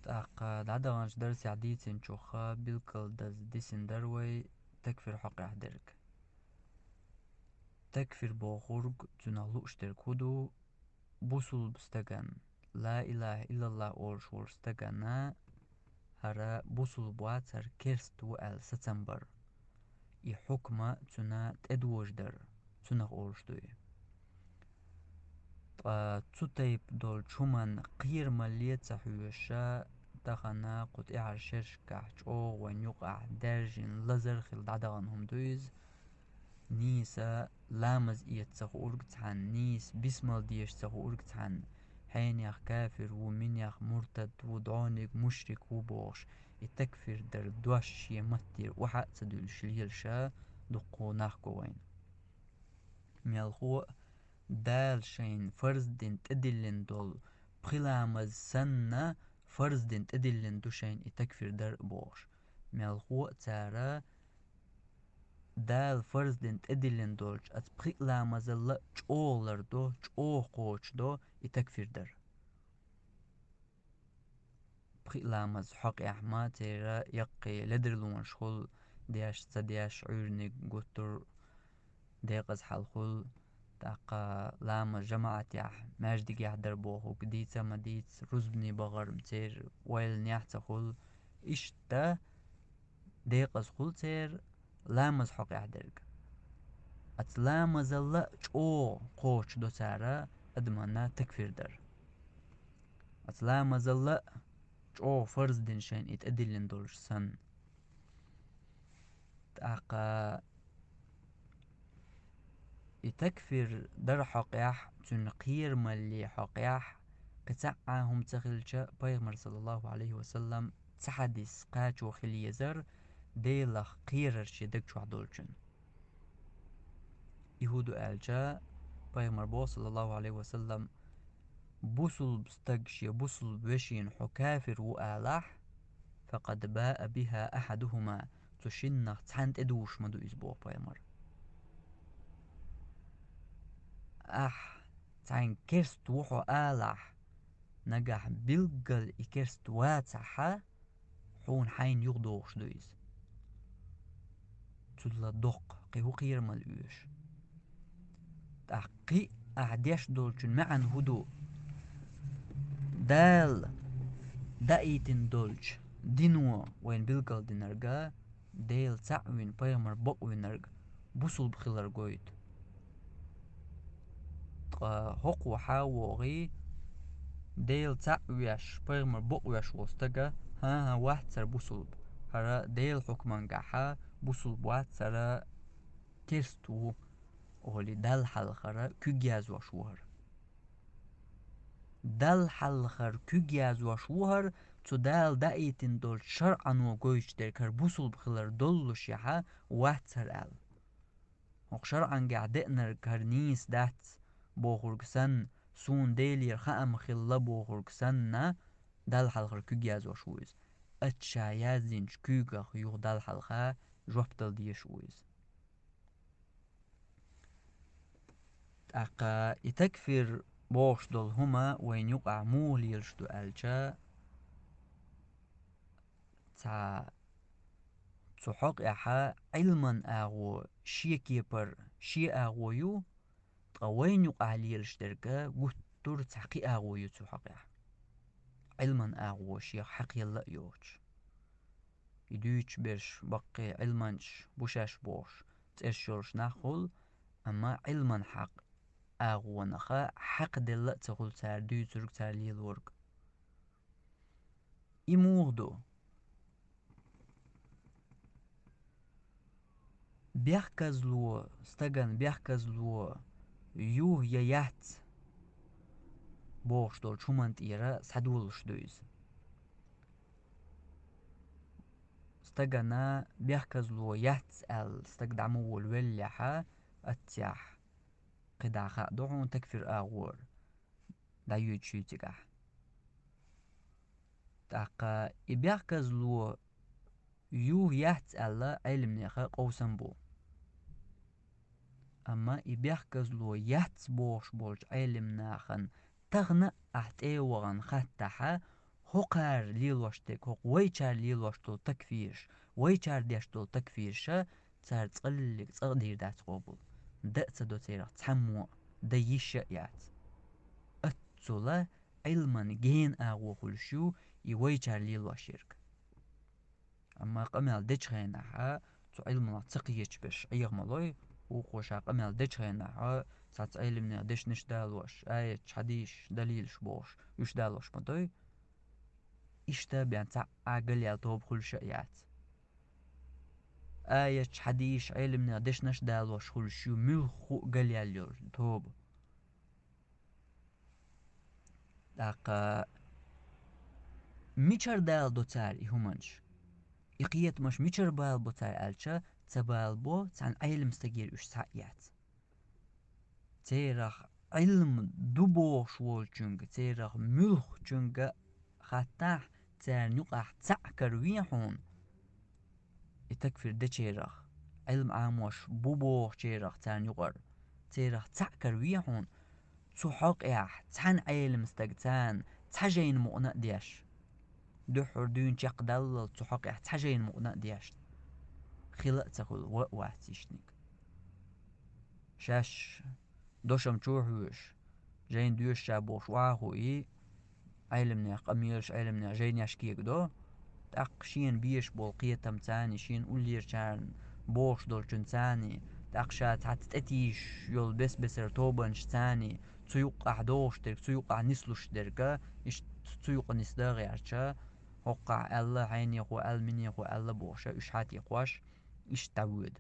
أعقد عدغنش درس عديتين شوخا بيلكل دز ديسن دروي تكفير حق يحدرك تكفير بوخورج تنالوش تركودو بوصل بستغن لا إله إلا الله أورش ورستغنا هرا بوصل بواتر كيرست وال ستمبر إي حكمة تنا تدوش در تنا أورش دوي تطيب دول شومان قير مليت سحوشا دخنا قد إعرشش كحش أو ونيقع درجين لزر خل دعدغنهم دويز نيسا لامز إيت سخو أرقتحن نيس بسمال ديش سخو أرقتحن حين يخ كافر ومن يخ مرتد ودعونك مشرك وبوش التكفير در دوش يمتر وحق تدول شليلشا دقو ناخكو وين ميالخو دال شين فرز دين تدلين دول بخلامز سنة فرز دين تدلين دو شين التكفير در بوش ميالخو تارا دال فرز دين تدلين دولش ات بخلامز لا چولر دو چو قوش دو التكفير در بخلامز حق احما تيرا يقي لدرلون شخول دياش تدياش عيرني قطر ديقز حالخول تاقا لام جماعة يح ماجدك يحضر بوخو قديتا مديت رزبني بغر متير ويل نيحتا خل إشتا ديقز خل تير لامز حق يحضرك أت لامز الله چو قوش دو تارا أدمانا تكفير در أت لامز الله چو فرز دين شين اتأدلين دولش سن تاقا يتكفر در حقيح تنقير ملي حقيح قطعهم تخلشة بيغمر صلى الله عليه وسلم تحدث قاتو خليزر ديلخ قيرر شدك شو عدولشن يهودو ألجا بيغمر بو صلى الله عليه وسلم بوصل بستقشي بوصل بوشين حكافر وآلح فقد باء بها أحدهما تشنخ تحنت إدوش مدو إزبو بيغمر تعين كرست وحو آلح نجح بلقل إكرست واتحا حون حين يغدوش دويز تلا دق قيهو قير ملوش تحقي أعديش دولشن معن هدو دال دايتن دولش دينوا وين بلقل دينرقا ديل تعوين بيمر بقوين نرق بوصل بخلر قويت هق وحاوغي ديل تعويش بيمر بقويش وستقا ها واحد سر بوصل هرا ديل حكمان قاحا بوصل بوات سر كيرستو أولي دال حلخرا كجاز وشوهر دال حلخر كجاز وشوهر تو دال دايتن دول شرعا وقويش دركر بوصل بخلر دولش يحا واحد سر آل وق شرعا قاعدئنر كرنيس دات بوخوركسن سون ديلير خام خلا بوخوركسن دال حلخر كجاز وشويز اتشايازينش كوغا يوغ دال حلخا جوبتل ديشويز أقا يتكفر بوش دول هما وين يقع مولي يلشدو ألجا تا تحق إحا علما أغو شيكي بر شي أغو يو وين يقع ليلشدرقا قطر تحقي أغو يو تحق إحا علما أغو شي حق يلا يوش يدوش برش بقي علمانش بوشاش بوش تأشورش ناخل أما علما حق أغو نخا حق دل تقول تار دو ترك تار ليل ورق إموغدو بيحكزلو استغن بيحكزلو يوه ييات بوش دول شومانت إيرا سادولش دويز استغنا بيحكزلو يات استقدامو والوليحا اتياح قداخا دوحون تكفر آغور دا يوتشو تيقاح تاقا إبيحكزلو يوه يات علم نيخا قوسن بو أما يبيحكزلو يات بوش بولش علم ناخن تغنى أحتيوغن خطحا هقار ليلوشتك هق ويشار ليلوشتول تكفيرش ويشار ديشتول تكفيرشا تار تقلق تقدير دات قبول دأت دو تيرا تحمو ديش يات أتولا علما جين أغو خلشو يويشار ليلوشيرك أما قمال ديش غيناها تو علمنا تقيش بش أيغ مالوي وقوشا قمال ديش غيناها سات علمنا ديش نش دالوش آية حديش دليلش بوش يش دالوش مدوي إشتا بيان تاع عقل يا توب كل شيءات آية حديش علمنا ديش نش دالوش كل شو ملخو قل ياليور توب داقا ميچر دال دو تار إهمانش إقيت مش ميچر بال بو تار ألشا تبال بو تان علم استجير إش ساعيات تيرخ علم دبوش وول جنگ تيرخ ملخ جنگ خطاح تار نقاح تعكر ويحون يتكفر ده تيرخ علم عاموش بوبوخ تيرخ تان يقر تيرخ تعكر ويحون تحق إح تان علم استجتان تحجين مؤنة ديش دحر دون جاق دلل تحق إح تحجين مؤنة ديش خلق تقول وقواتيشنك شاش دوشم تشوحوش جين دوش شابوش واهو علمنا قميرش علمنا جين يشكيك دو تقشين بيش بولقية تمتاني شين أولير كان بوش دول تاني تقشات هتتأتيش يول بسر توبنش تاني تيوقع دوش درك تيوقع نسلوش دركا إش تيوقع نسداغ يارشا وقع ألا عيني خو أل مني خو ألا بوشا إش هاتي قواش إش تعود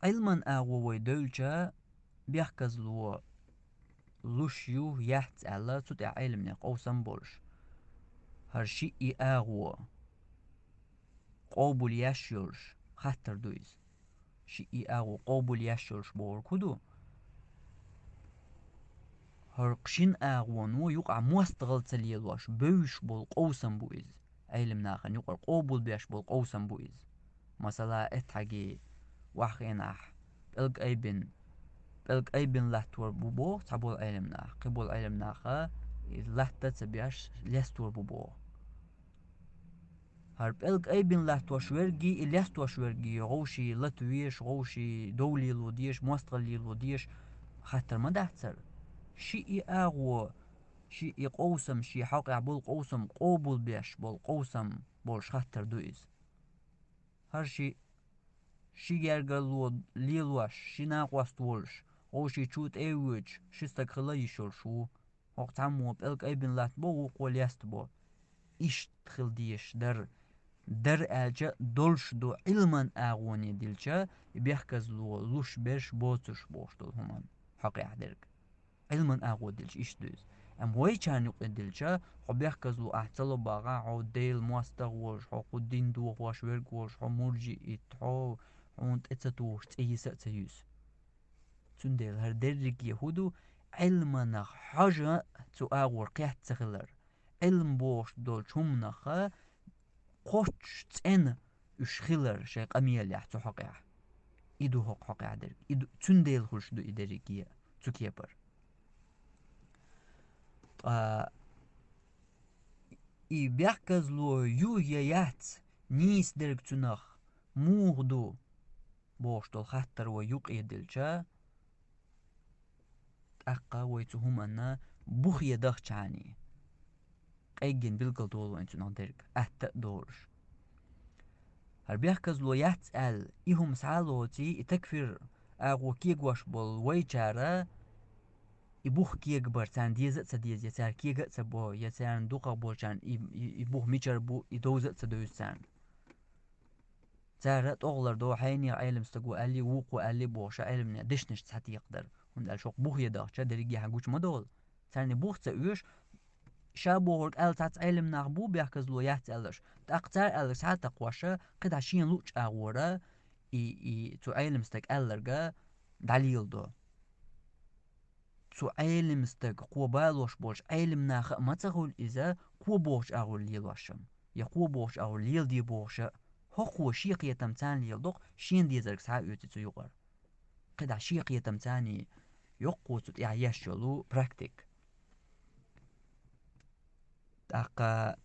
علما أغوي دولجا بيحكز لو لوشيو يحت ألا تدع علمنا قوسم بولش هر شيء أغوى قابل يشيرش خطر دويز شيء أغوى قابل يشيرش بور كدو هر قشين أغوى نو يقع مستغل تليلوش بيش بول قوسم بويز علم ناخن يقع قابل بيش بول قوسم بويز مثلا اتحاجي واخيناح بلق أيبن لحتور بوبو تابول علم ناخ قبول علم ناخا لحتة تبيش لستور بوبو هرب إلك أي بين لحتوش ورقي إليستوش ورقي غوشي لتويش غوشي دولي لوديش مستغلي لوديش خاطر ما دحتر شيء أغو شيء قوسم شيء حقع بول قوسم قوبل بيش بول قوسم بولش خاطر دويز هر شي يرقلو ليلوش شي ناقواس تولش غوشي تشوت ايوج شستك خلايشور شو وقت عمو بإلك أي بين لحت بو وقول يست بو إيش تخل ديش در أجا دولش دو علما أغوني دلشا بيحكز لو لوش بيش بوتش بوش دول همان حقي أحدرك علما أغو دلش إيش دوز أم وي كان يقل دلشا خو بيحكز لو أحتلو باغا عو ديل مواستغوش حو قدين دو واش ورقوش حو مرجي إتحو عونت إتساتوش تأيسا تيوس تنديل هر درق يهودو علما نخ حاجة تو أغور قيحت تغلر علم بوش دول شم نخا قوش تن اشخيلر شيء قميل يحتو حقيا إدو حق حقيا در إدو تنديل خوش دو إدريكيا تكيبر إي بيحكز لو يو يات نيس درك تنخ موغ دو بوش دول خطر ويوق إدلجا أقا ويتهم أنا بوخ يدخ جاني قيجن بلقل دول وانتو نهدرك أهتا دورش هر بيحكز لو يتسأل إهم سالوتي تكفر أغو كيغوش بول ويجارة إبوخ كيغ برتان ديزة تديز يتار كيغ تبو يتان دوقا بولشان إبوخ ميجر بو إدوزة تدوزان تارت أغلر دو حيني علم استقو ألي ووقو ألي بوشا علمنا دشنش تحت يقدر هند الشوق بوخ يداخشا دريجي حقوش مدول تاني بوخ تأوش شابوغ أل تات علم نغبو بيحكز لو يتسألش تأقتار ألش حتى قواشا قد عشين لوش أغورا تو علم استك ألرغا دليل دو تو علم استك قوة بالوش بوش علم ناخ ما تقول إذا قوة بوش أغور ليل واشم يا قوة بوش أغور ليل دي بوش هو قوة شيقية تمتان ليل دوق شين دي زرق ساعة يوتي تو يقر قد عشيقية تمتاني يقوت يعيشلو براكتيك أقا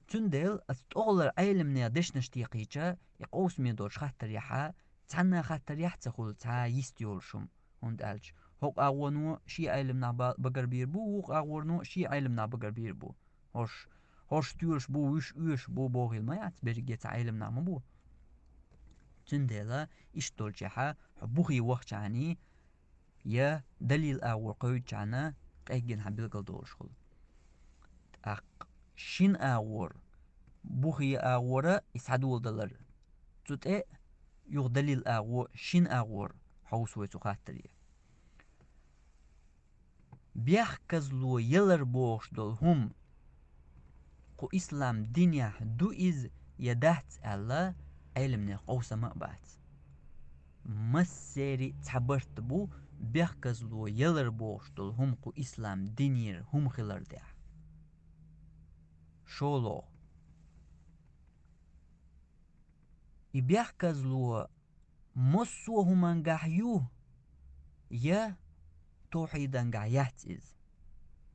تندل أستغلر علم نيادش نشتيقيجا يقوس ميدوش خاطر يحا تانا خاطر يحتخل تا يستيولشم هند ألش هوق أغوانو شي علم نا بقر بيربو هوق أغوانو شي علم نا بقر بيربو هوش تيولش بو وش بو بوغيل ما يعتبرجيت علم نا مبو تندل إشتول جحا بوغي وقت يعني يا دليل أغور قوي جانا قيجن حبيل دولشخل أق شين أغور بوخي أغورا يسعدول دلر تut يغ دليل أغور شين أغور حوس ويتو خاطري بيخ كزلو يلر بوش دول هم قو إسلام دنيا دو إز يدهت ألا علمنا قوسا مقبات مسيري تعبرت بو بيخ كزلو يلر بوش دول هم قو إسلام دنيا هم خلر ده شولو يبيخ كزلو مصو همانگاحيو يا توحيدنگا يحتز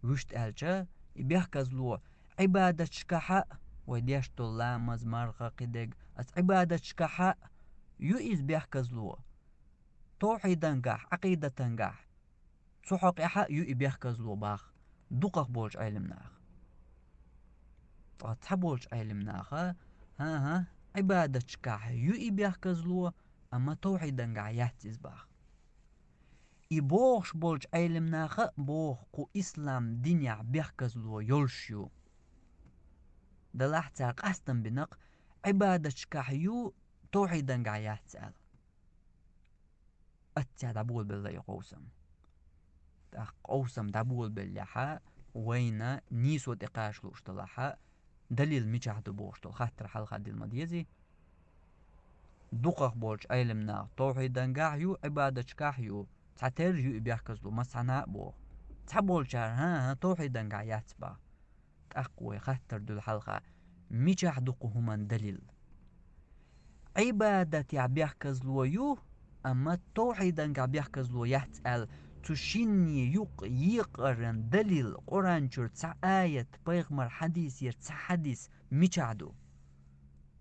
وشت ألجا يبيخ كزلو عبادة شكحة وديش طلا مزمار قدق أس عبادة شكحة يو إز بيخ كزلو توحيدنگا عقيدتنگا سحق إحا يو إبيخ كزلو باخ دقق بولج علمناخ تحبولج علمناخ ها عبادة شكحة يو إبيخ كزلو أما توحيدنگا يحتز باخ يبوخش بولج علمناخ بوخ قو إسلام دنيا بيحكزلو يولشيو دلاح تاق أستن بنق عبادة شكاحيو توحيدن قايات سأل أتيا دابول بالله يقوسم قوسم دابول بالله وين نيسو تقاشلوش دلاحا دليل ميجاهدو بوشتو خاطر حلقة دي المديزي دقق بولج علمنا توحيدن قاحيو عبادة شكاحيو تعتر يو بيحكزلو مسانا بو تحبول جار ها توحيدن قايات با أقوى خاطر دو الحلقة ميجاح دقهما دليل عبادة يعبيحكزلو يو أما توحيدن قابيحكزلو يحتال تشيني يقرن دليل قرآن جر تسع آية بيغمر حديث يرتسع حديث ميجاحدو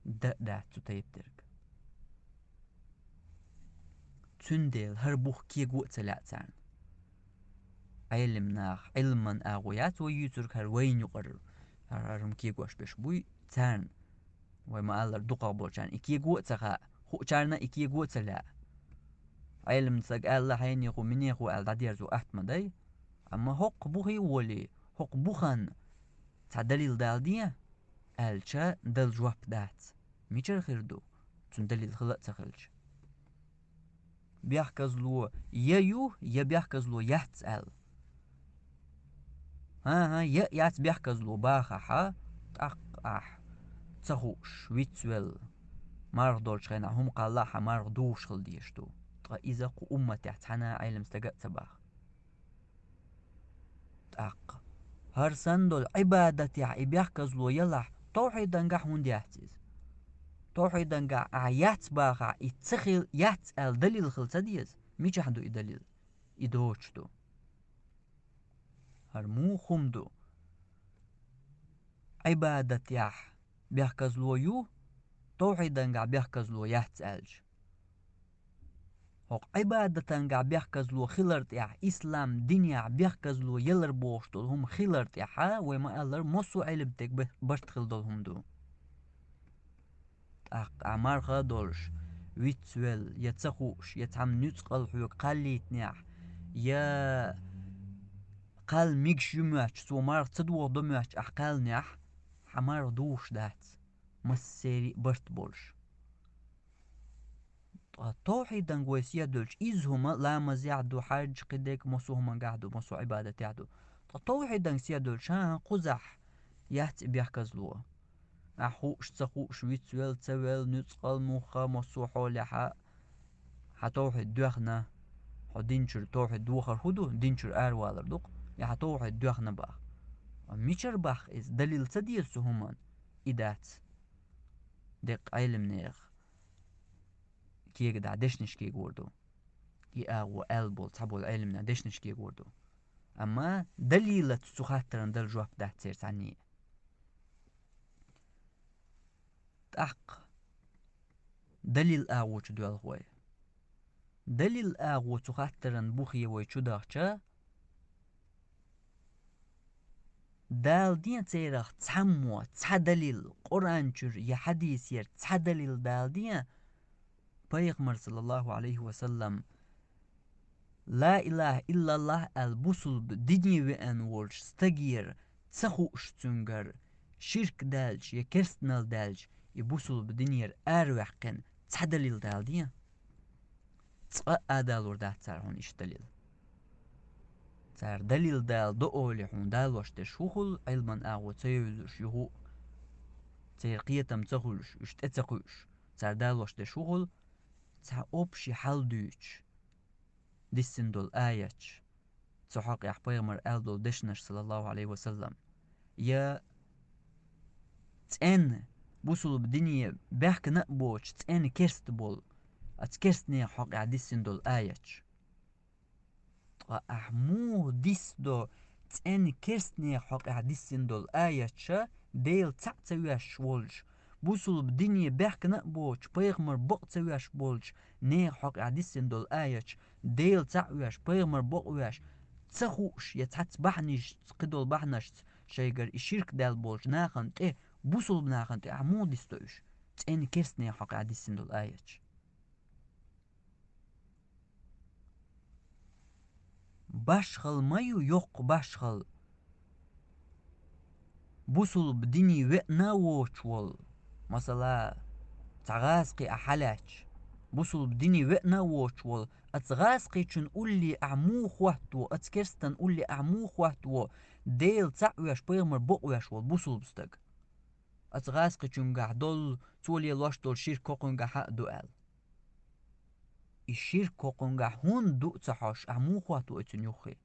دا تتيبترك تندل هربوخ كيغو تلاتان علمناخ علما أغويات ويوترك هروين يقرر هرم كيغوش بش بوي تان وما ألر دقا بولشان إكيغو تخا خو چارنا إكيغو تلا علم تساق ألا حين يخو من يخو أل دادير زو أحتما داي أما حق بوخي ولي حق بوخان تا دليل دال دي ألشا دل جواب دات ميچر خيردو تون دليل خلق تخلج بيحكزلو يو يا بيحكزلو يحتسأل ها يات بيحكزلو باخا حا أح تخوش ويتسويل مارغ دولش غينا هم قال مارغ دوش خل ديشتو إذا قو أمة تحت حنا علم استقاء تباخ تاق هرسن دول عبادة يبيح كزلو يلح توحيدا نقح هون ديحتز توحيدا نقح عيات باخا يتسخل يتسأل دليل خلصة ديز ميش حدو دليل إدوشتو هرمو خمدو عبادة يح بيح كزلو يو توحيدا نقح بيح كزلو يتسألج هوق عبادة قاع بيحكزلو خلرت إسلام دنيا بيحكزلو يلر بوشتول هم خلرت وما ألر مصو علبتك بشتخل دولهم دو عمار خادولش ويتسويل يتسخوش يتعم نتقل حيوك قليت يا قال ميكش يموش سو مار تصدوغ دموش قال حمار دوش دات مسيري برت بولش توحيدا قويسيا دولش إزهما لا مزيعدو حاج قديك مصوهما قاعدو مصو عبادة يعدو توحيدا سيا دولش قزح يحت بيحكزلوه أحوش تسخوش ويتسويل تسويل نتقل موخا مصو حولي حتوحيد دوخنا حو دينشر توحيد دوخر هدو دينشر آروالر دوق يا حتوحيد دوخنا باخ ميشر باخ إز دليل تدير سهمان إدات ديق علم نيخ كيك دعدش نشكي قوردو يأغو ألبول تابول علمنا ديش نشكي قوردو أما دليل تسخاترن دل جواب ده تسير عني تأق دليل أغو تدوال غوي دليل أغو تسخاترن بوخي ويشوداخشا دال دين تسيرخ تسمو تسدليل قرآن شر يا حديث ير تسدليل دال دين Peygamber sallallahu aleyhi ve sellem La ilahe illallah el-busul dini ve en wolch stagir tsahu shtungar shirk dalj ya kerstnal dalj i busul dinir erwaqen tsadalil daldiya tsa adalur da tsar hon ishtalil tsar dalil dal do oli hon dal washte shuhul ilman awu tsayul shuhu tsir qiyatam tsahulsh usht etsaqush tsar dal washte shuhul tsa opshi halduch ديسندول آياتش تحق يحبيغمر ألدول دشنش صلى الله عليه وسلم يا تأن بوصل بدنيا بحك نقبوش تأن كيرست بول أتكيرستني حق ديسندول آياتش أحمو ديس دو تأن كيرستني حق ديسندول آياتش ديل تعتوياش ولش بوصل بدنيا بحك نقبوش بيغمر بقتوياش بولش ني حق ديسندول آياتش ديل تعوياش بيغمر بقوياش تسخوش يتحت بحنش قدول بحنش شيغر الشرك دال بولش ناخن تي بوصل بناخن تي عمو ديستوش تأني كيرسني حق عديسين دول آياتش باشخل مايو يوق باشخل بوصل بديني وقنا ووشول مثلا تغاسقي أحلاتش بوصل بديني وقنا ووشول أتغاسقي چون أولي أعمو خواتو أتكرستن أولي أعمو خواتو ديل تعوياش بيغمر بقوياش وول بوصل بستق أتغاسقي چون دول تولي لوش دول شير كوكونغا حق دوال الشير كوكونغا هون دو تحاش أعمو خواتو اتن يوخي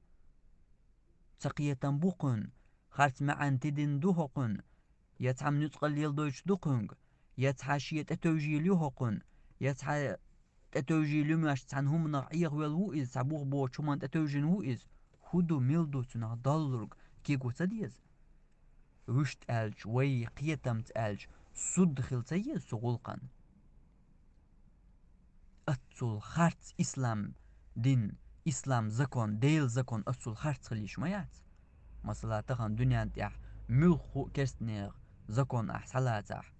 تقيتن بوقن خارت معان تدين دوهقن يتعم نتقل يلدوش دوقنغ يتحاشية أتوجي ليوهقن يتحا أتوجي لماش تان هم نغيغ والوئز تعبوغ بو چومان أتوجين وئز هدو ميلدو تنا دالرغ كيغو تديز رشت ألج وي قيتمت ألج سود خلتي سغولقن أتصل خارت إسلام دين إسلام زكون ديل زكون أتصل خارت خليش مايات مثلا تخن دنيا تيح ملخو كرستنيغ زكون أحسلاتح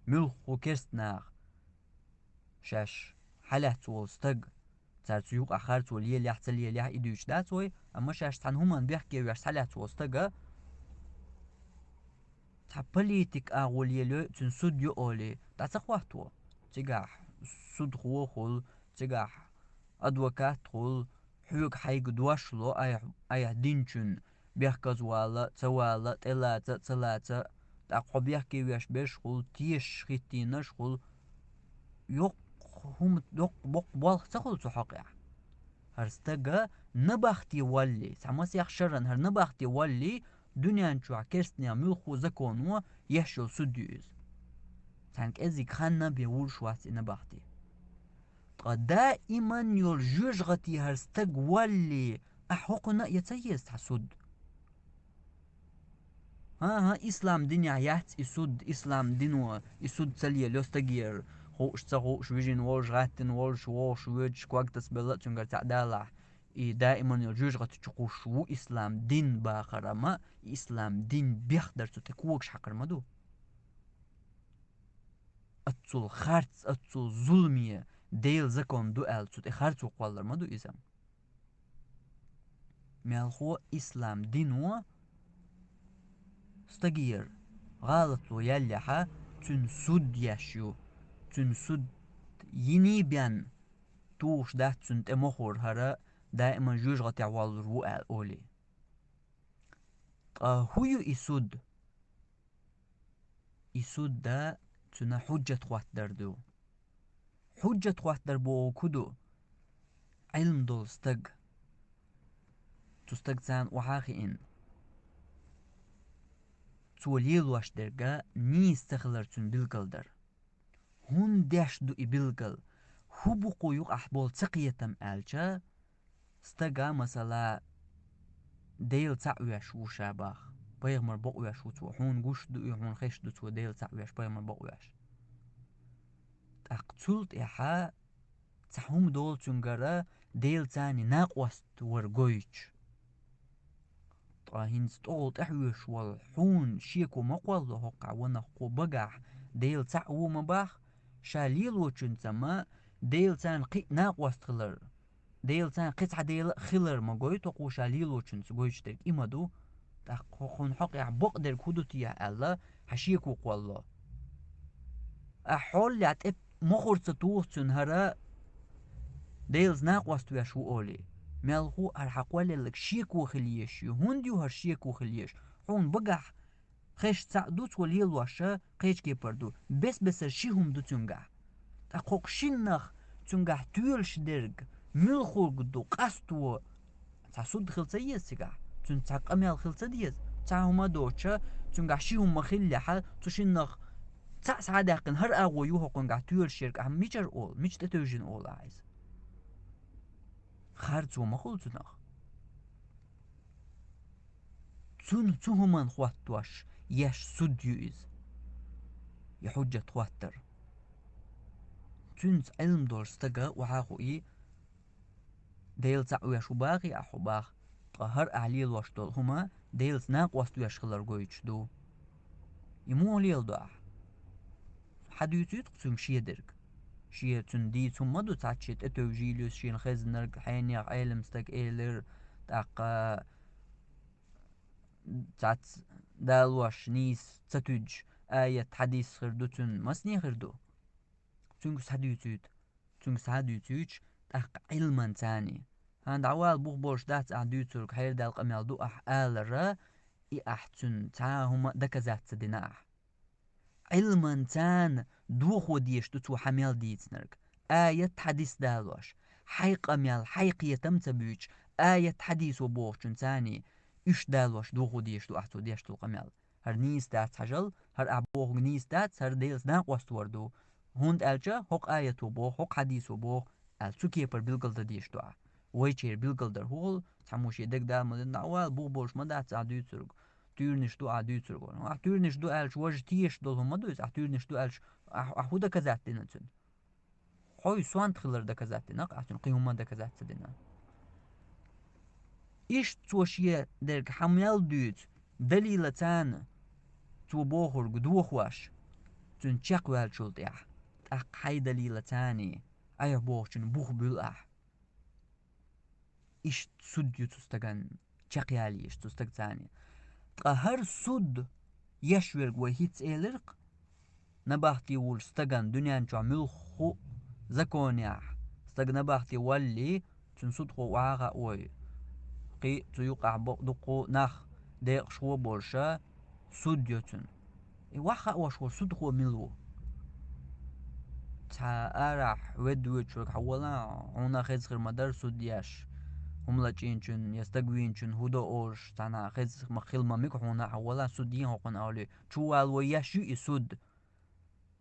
ملخو كرستنيغ شاش حالات والستق تارتيوق أخارت وليه ليح تليه ليح إدوش داتوي أما شاش تان همان بيحكي ويش حالات والستق تا بوليتيك أغوليه لو تنسود يو أولي تا تخواتو تيجاح سود خو خول تيجاح أدوكات خول حيوك حيق دواشلو أيه دينشن بيحكز والا توالا تلاتة تلاتة تاقو بيحكي ويش بيش خول تيش خيتينش خول يوق هم يوق بوق بالخ تخول تحقيا هرستقا نباختي والي سعماس يخشرن هر نباختي والي دنيا شو عكسني ملخو زكونو يحشل سديوز تانك ازيك خانا بيقول شو عسي نباختي دائما يلجوجغتي هرستق والي أحقنا يتيز حسود ها إسلام دنيا يحت يسود إسلام دينو يسود سليا لوستغير خوش تغوش ويجين وولش غاتن وولش ووش ويج كواكتس بلت تنقر تعدالح دائما يلجوجغتي تقوش و إسلام دين باخر ما إسلام دين بيخدر تتكوكش حقر مدو أتصل خارت أتصل ظلمية ديل زكون دوال تتخارتو قوالر مدو إزم مالخو إسلام دينو استغير غلط ويلحا تنسود يشيو تنسود يني بيان توش ده تنت مخور هرا دائما جوج غتي عوال رؤى أولي هو يسود ده تنا حجة خوات دردو حجة خوات دربو كدو علم دول استغ تستغ تان وحاخي إن توليل واش درجة ني استخلر تن بالقلدر هون داش دو إبلغل هو بقو يق أحبول تقيتم ألجا استقا مثلا ديل تعويش وشاباخ بيغمر بقويش وتوحون قوش دو يحون خيش دو تو ديل تعويش بيغمر بقويش أقتلت إحا تحوم دول تنقرا ديل تاني ناقوست ورقويش طاهين ستولت إحويش والحون شيكو مقوال هقع ونقو بقع ديل تعوو مباخ شاليل وچنتما ديل تان قي ناقوست خلر ديل تان قطعة ديل خلر ما قوي تقو شاليل وچنت قويش تلك إمدو تخون حق يعبق در كودوتي يا الله حشيكو قوالله أحول يعتب مخورت توه هرا ديلز ناقوستو يشو أولي مالهو أرحقوالي لك شيكو خليش يهونديو هر شيكو خليش حون بقح خيش تعدوت وليل واشا قيش كي بردو بس شيهم دو تنقح تقوق شنخ تنقح تيولش درق ملخور قدو قاستو تاسود خلصة يسيقح تن تاق أميال خلصة ديز تاهما دوشا تنقح شيهم مخليحة تشنخ تا سعادقن هر أغو يوهقن قح تيول شيرك أهم ميجر أول ميج تتوجين أول عايز خارج ومخول تنخ تهمان خواتواش يش سوديوز يحجة تواتر تنس علم دور استقا وحاخو ديل تعو يشو باقي أحو باخ هر أعليل واش دول هما ديل سناق واستو يشخلر قويتش دو يمو ليل دو حدو يتيت قسم شيه درك شيه تندي ثم دو تعتشت اتوجيليوس شين خزنرك حيني علم ستك إيلر تاقا تعت دالواش نيس تتوج آية حديث خردوتن مسني خردو تنكس حدو يتيت تنكس حدو يتيت تاق علما تاني هاند عوال بوخ بوش دات عدو يترك حير دال قميال دو أح آلرا إي أحتن تاهما دكزات تدنا أح علما تان دوخ وديش تو حميل ديتنرك آية حديث دالوش حيق أميال حيق يتم تبيج آية حديث وبوخ تاني إش دالوش دوخ وديش دو أحتو ديش دو قميال هر نيس دات حجل هر أبوخ نيس دات هر ديلز ناقوست وردو هوند ألجا حق آية وبوخ حق حديث وبوخ ألتو كيبر بلغل ديش دو ويچير بلغل در هول تموش يدك دال مدن نعوال بوخ بوش مدات عدو يترك تورنش دو عدو ترغون تورنش دو ألش وج تيش دول هم دوز تورنش دو ألش أحو دا كزات دينتن حوي سوان تخلر دا كزات دينك أحتن قيوما دا كزات دينا إيش توشيه درك حميال دوت دليلتان تو بوخر قدو خواش تن تشاق والشولت إح تاق حي دليلتاني أيه بوخ تن بوخ بيل أح إيش سود تستغن تشاقياليش تستغتاني هر سود يشورق وهيتس إلرق نباختي والستغن دنيان شو ملخو زكونياح استغ نباختي واللي تنسود خو وعاقا اوي قي تيوقع بقدقو نخ ديق شو بورشا سود يوتن واخا وشو سود خو ملو تا أرح ودوت شو حولا عنا خيزخر مدار سود ياش هم لچين چون يستغوين چون هودا اورش تانا خيزخ مخيل ما ميكو هنا حولا سودين هقن اولي چو والو ياشو يسود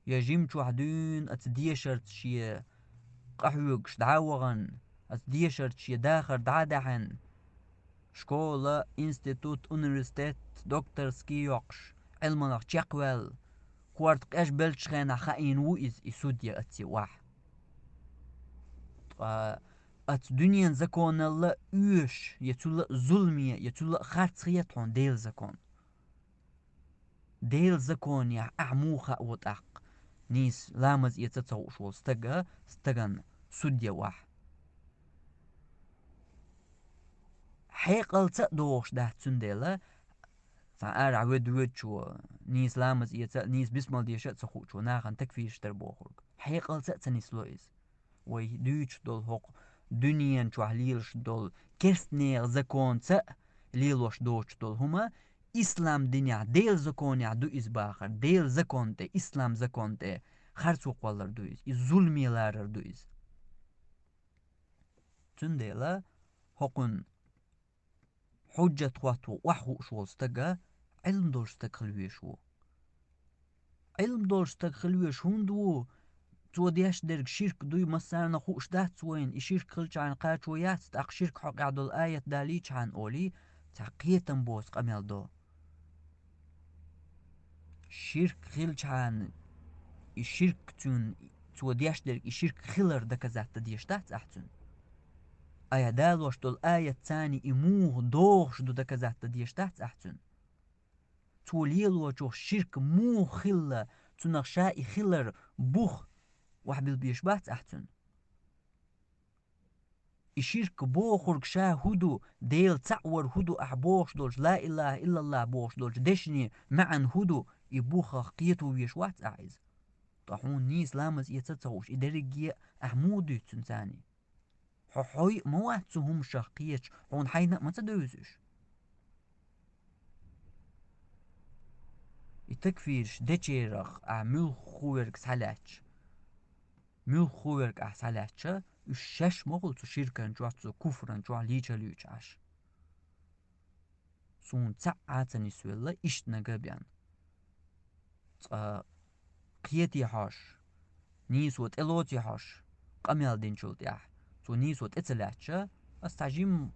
يجيم شو حدون أتديشرت شي قحوكش دعوغن أتديشرت شي داخر دعدحن شكولا إنستيتوت أونيفرسيتت دكتور سكيوكش علمنا تشاقوال كوارت قاش بلتشخينا خاين وإز إسوديا أتسي واح أت دنيا زكون الله إيش يتولا ظلمية يتولا خارتخيتون ديل زكون يا أعموخا وطاق نيس لامز يتتصو شو استغن سوديا واح حيقل تقدوش ده تندلا سأرع ود شو نيس لامز نيس بسمال دي شت سخو شو ناخن تكفيش تربوخرج حيقل تنيس لويز وي دوش دول هوق دنيا شو حليلش دول كرسنير زكون ليلوش دوش دول هما إسلام دنيا ديل زكون دو إزباخر ديل زكون تي إسلام زكون تي خرسوق والر دويز الظلمي لارر دويز تندلا هقن حجة خواتو وحو شو استقا علم دور استقلويشو علم دور استقلويش هندو تو ديش درك شرك دوي مسارنا خوش دات وين شرك خلش عن قاچويات تاق شرك حق عدل آية داليش عن أولي تاقيتن بوس قميل دو شرك خلش عن الشرك تون تو ديش درك الشرك خلر دكزات ديش دات أحسن آية دالوش دول آية تاني إموه دوغش دو دكزات ديش دات أحسن تو ليلو جو شرك مو خلة تنغشائي خلر بوخ وحبيل بيشبات أحسن الشرك بوخرك شا هدو ديل تعور هدو أحبوش دولش لا إله إلا الله بوش دولش دشني معا هدو يبوخ قيتو بيشوات أعيز طاحون نيس لامز يتتوش إدريجي أحمودي تنساني حوي مواتو هم شاقيتش هون حينا ما تدوزش التكفيرش دچيرخ أعمل خويرك سالاتش مل خويرك أحسالاتش الشش مغل تو شركن جواتو كفرن جوا ليجا ليجاش سون تعاتني سويلا إشت نقبيان قيتي هاش نيسوت إلوتي هاش قميال دين شلت ياح سو نيسوت إتلاتشا استعجيم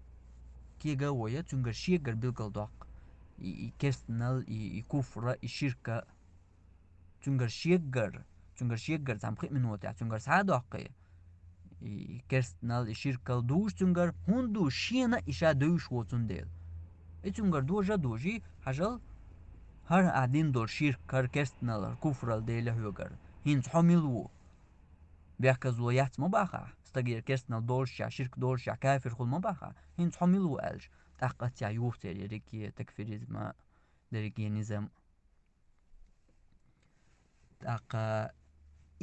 كي قوية تنقر شيقر بلقل دوق كرسنال يكفر الشركة تنقر شيقر تنقيق من وطيع تنقر سعادوقي كرسنال الشركة دوش تنقر هندو شينا إشا دوش وطن ديل تنقر دوجا دوجي حجل هر قاعدين دول شركة كرسنال كفر ديل هيوغر هين تحملو بيحكزو يات مباخا استغير كرسنال دولشا شرك دولشا كافر خل مباخا هين تحملو ألج تحقت يا يوفتر يريكي تكفيريزما دريكي نظام تاقا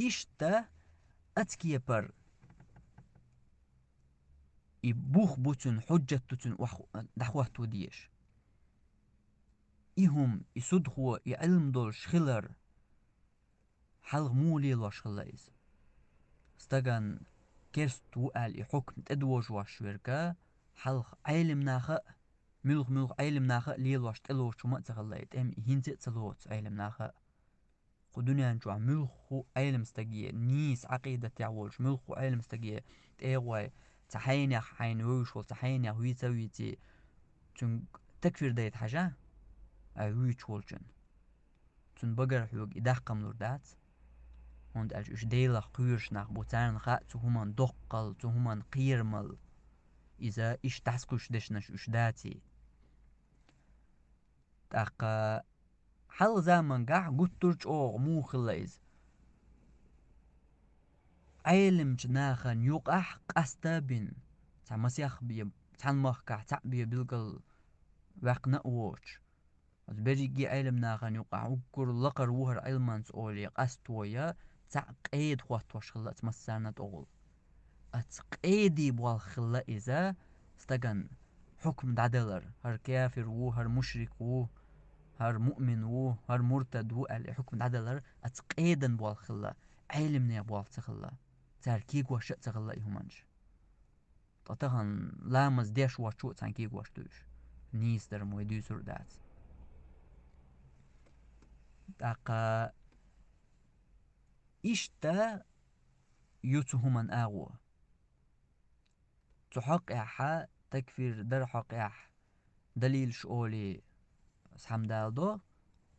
إشتا أتكي بر يبوخ بوتن حجة توتن دحوه تو ديش إهم يصدخوا يعلم دول شخلر حلغ مولي لو شخلايز استغان كرستو آل حكم تدوج واشوركا حلغ علم ناخا ملغ علم ناخا ليل واش تلوش شما تخلايت ام هنت تلوت علم ناخا قدنيا نجوا ملخو علم استغيه نيس عقيدة تعولش ملخو علم استغيه تيغواي تحيني حين ويش وتحيني هويتا ويتي تن تكفير دايت حاجة ويش ولجن تن بقر حيوق إداقم لردات هند أش ديلا قيرش ناخ بوتان خا تهمان دقل تهمان قيرمل إذا إش تحسكوش دشنش إش داتي تاقا حل زمان قاح قطرج أو مو خلايز علم جناخا يوقح قاستا بين تا مسيخ بي تان مخكا تا بي بلقل وقنا ووش از بريجي علم ناخا يوقح وكر لقر وهر علمانس أولي قاستويا تا قيد خوات وش خلا تمسانا تقول اتقيدي بوال خلا إذا استغن حكم دعدلر هر كافر وو هر مشرك وو هر مؤمن وو هر مرتد وو الحكم دعدلر اتقيدن بوال خلا علمنا بوال تخلا تركيق وش تخلا يهمنش طتهن لامز ديش وشو تنكيق وش دوش نيس در مويدو سردات داقا إشتا يوتهمن آغو تحق إحا تكفير در حق إح دليل شؤولي سحمدال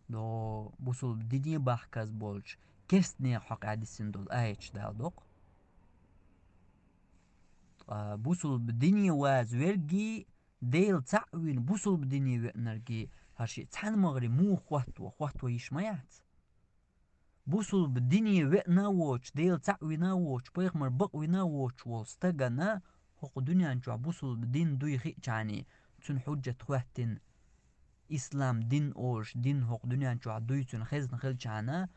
دو بوصل ديني بحكز بولش كرسني حق عدسين دول آيتش دالدوق بوصل بدنيا واز ورقي ديل تعوين بوصل بدنيا ونرقي هرشي تحن مغري مو خواتو يشميات بوصل بدنيا وناووش ديل تعوين ناووش بيغمر بقوي ناووش والستغنا حق دنيا انجوا بوصل بدين دوي خيجاني تن حجة خواتين إسلام دين أوش دين حق دنيا انجوا دويتون خزن خلجانا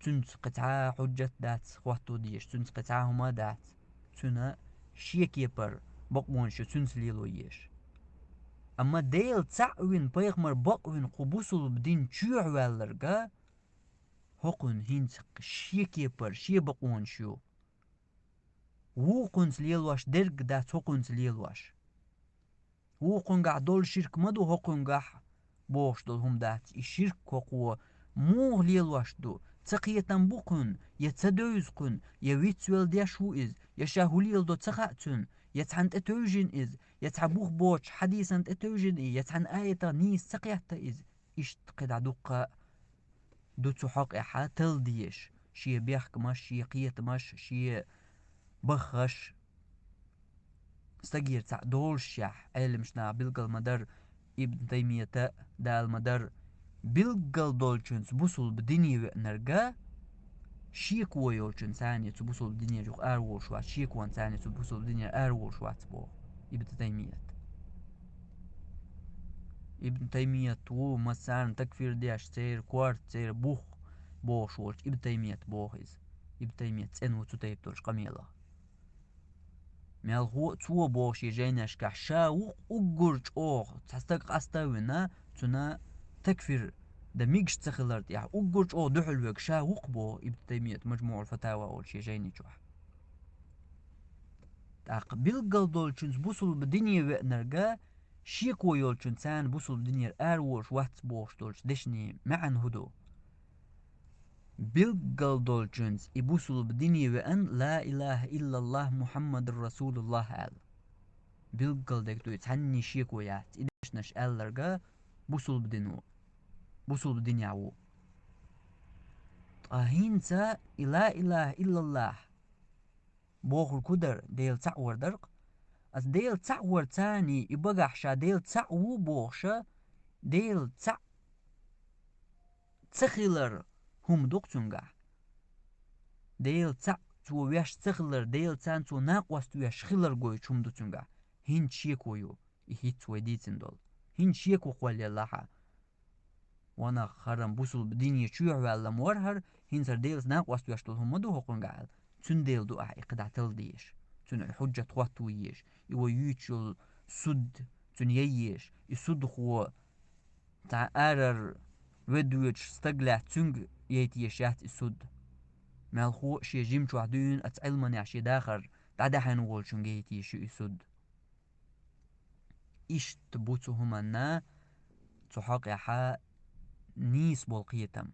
تن قطعة حجة دات خواتو ديش تن قطعة هما دات تن شيك يبر بقوان شو تن سليلو يش أما ديل تعوين بيغمر بقوين قبوصل بدين تشوع والرقا حقن هنس شيك يبر شي بقوان شو وقن سليلواش درق دات حقن سليلواش وقن قاع دول شرك مدو حقن قاع بوش دول هم دات الشرك وقوة مو ليلواش دو تقيتن بقن يتسدوز قن يويتسويل ديشو إز يشاهوليل دو تقاتن يتحن اتوجن إز يتحبوخ بوش حديثا اتوجن إز يتحن آية نيس تقيتا إز إشت قد دوقا دو تحق إحا تلديش شي بيحك مش شي قيت مش شي بخش استجير تاع دولشح علم شنا بلقل مدر ابن تيمية دا المدر بلقل دولشنس بوصل بدنيا نرجع شيك ويولشن ثانية تبوصل بدنيا جوخ أرور شوات شيك وان ثانية تبوصل بدنيا أرور شوات بو ابن تيمية ابن تيمية تو مسان تكفير دياش تير كوارت تير بوخ بوش ولش ابن تيمية بوخيز ابن تيمية تسنو تتيب دولش قميلة مال هو تو بوش يجيناش كحشا وقرج اوغ تستق استوينا تنا تكفير ده ميجش تخلرت يعني وقرج اوغ دحل وك شا وقبو ابن تيمية مجموع الفتاوى اول شي جيني جوح تقبل قلدول چنس بوصل بدنيا وقنرقا شيكو يول چنسان بوصل بدنيا ارورش وقت بوش دولش دشني معن هدو بلقل دول چنس يبوصل بدنيا وقن لا اله الا الله محمد رسول الله آل بلقل دك دو يتحني شيكو يات إدشنش آلرقا بوصل بدنو بوصل بدنيا عو هينسا لا اله الا الله بوخل كدر ديل تعور درق از ديل تعور تاني يبقحشا ديل تعو بوخشا ديل تخيلر هم دوقتونغا ديل تو وياش تخيلر ديل تو ناقواس تو وياش خيلر قوي چوم دوتونغا هين شيكويو يهيت ويديتن دول هين شيكو قولي الله وانا خرم بوصل بديني شوع ولا مورهر هين سر ديل ناقواس تو وياش دول هم دو هقونغا تون ديل دو اقدع تلديش تون الحجة تواتويش يو يوتشل سود تون ييش يسود خو تاع ارر ودوش استقلع تونغ يتيش يات السود مال خو شي جيم شوحدون اتعلمن يعشي داخر تعدا حنقول شون يتيش يسود إيش تبوتو هما نا تحق يحا نيس بولقيتم